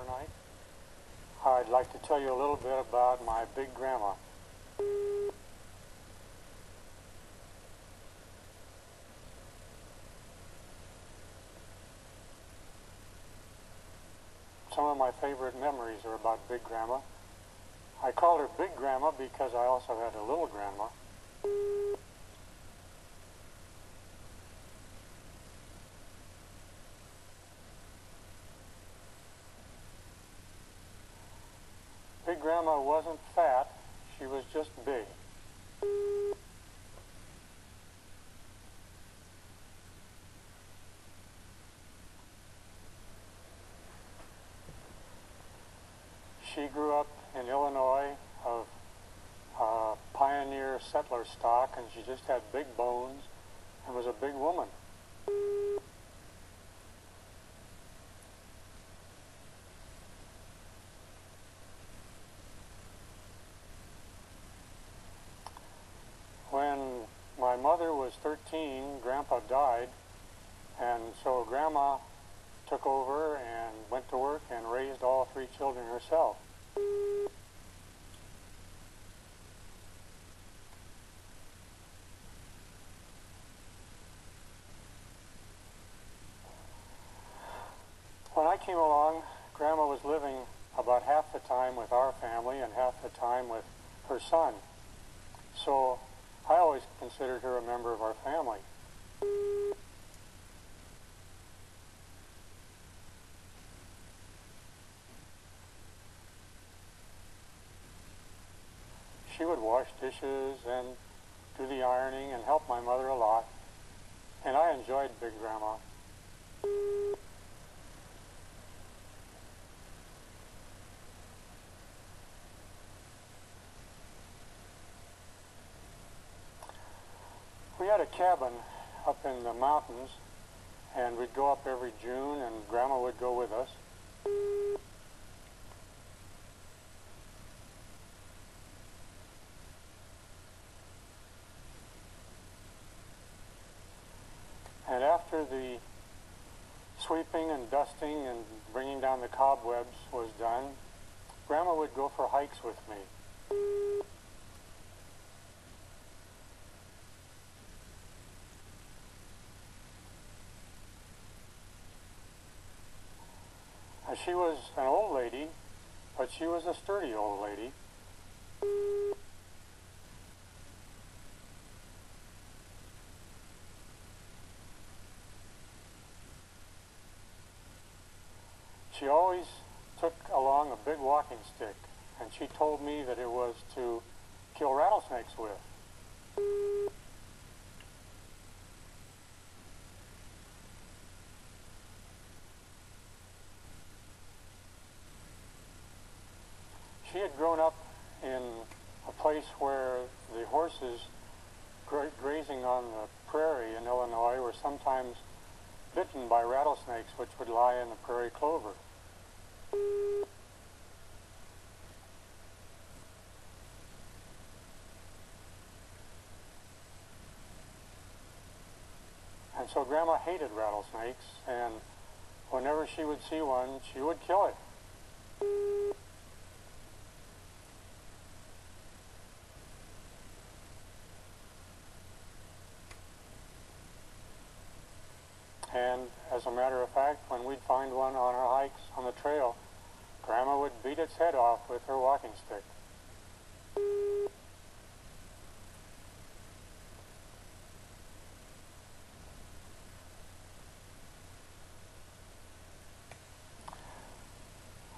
night. I'd like to tell you a little bit about my big grandma. Some of my favorite memories are about Big Grandma. I called her Big Grandma because I also had a little grandma. Big Grandma wasn't fat, she was just big. She grew up in Illinois of pioneer settler stock, and she just had big bones and was a big woman. When my mother was 13, Grandpa died, and so Grandma took over and went to work and raised all 3 children herself. When I came along, Grandma was living about half the time with our family and half the time with her son. So I always considered her a member of our family. She would wash dishes and do the ironing and help my mother a lot, and I enjoyed Big Grandma. We had a cabin up in the mountains, and we'd go up every June, and Grandma would go with us. And after the sweeping and dusting and bringing down the cobwebs was done, Grandma would go for hikes with me. And she was an old lady, but she was a sturdy old lady. She always took along a big walking stick, and she told me that it was to kill rattlesnakes with. She had grown up in a place where the horses grazing on the prairie in Illinois were sometimes bitten by rattlesnakes, which would lie in the prairie clover. And so Grandma hated rattlesnakes, and whenever she would see one, she would kill it. And as a matter of fact, when we'd find one on our hikes on the trail, Grandma would beat its head off with her walking stick.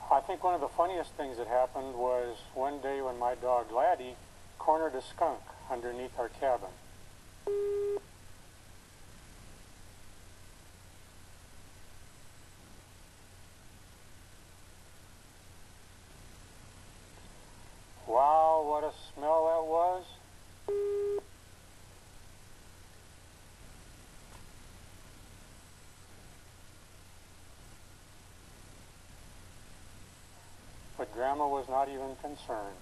I think one of the funniest things that happened was one day when my dog Laddie cornered a skunk underneath our cabin. Wow, what a smell that was. But Grandma was not even concerned.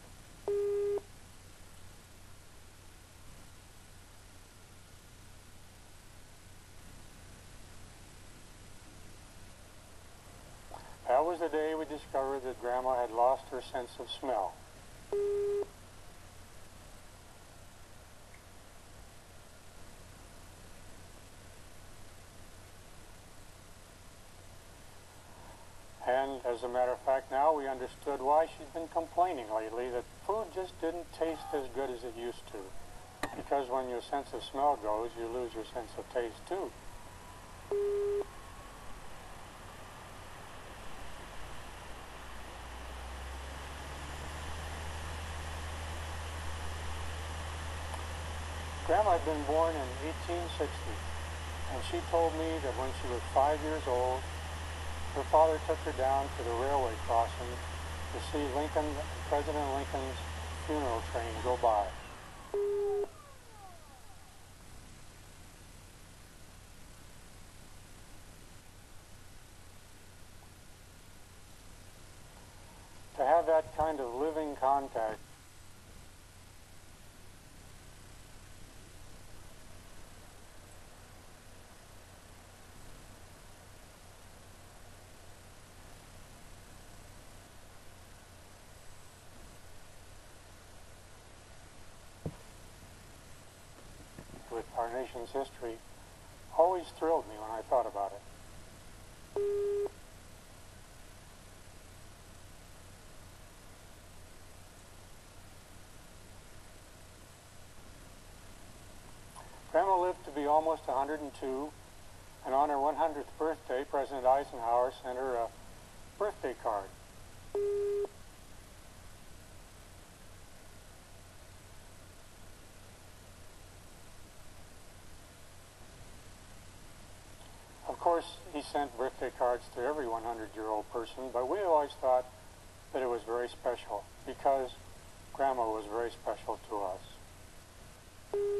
That was the day we discovered that Grandma had lost her sense of smell. And as a matter of fact, now we understood why she'd been complaining lately that food just didn't taste as good as it used to. Because when your sense of smell goes, you lose your sense of taste too. Grandma had been born in 1860, and she told me that when she was 5 years old, her father took her down to the railway crossing to see President Lincoln's funeral train go by. To have that kind of living contact with our nation's history always thrilled me when I thought about it. Grandma lived to be almost 102, and on her 100th birthday, President Eisenhower sent her a birthday card. Of course, he sent birthday cards to every 100-year-old person, but we always thought that it was very special because Grandma was very special to us.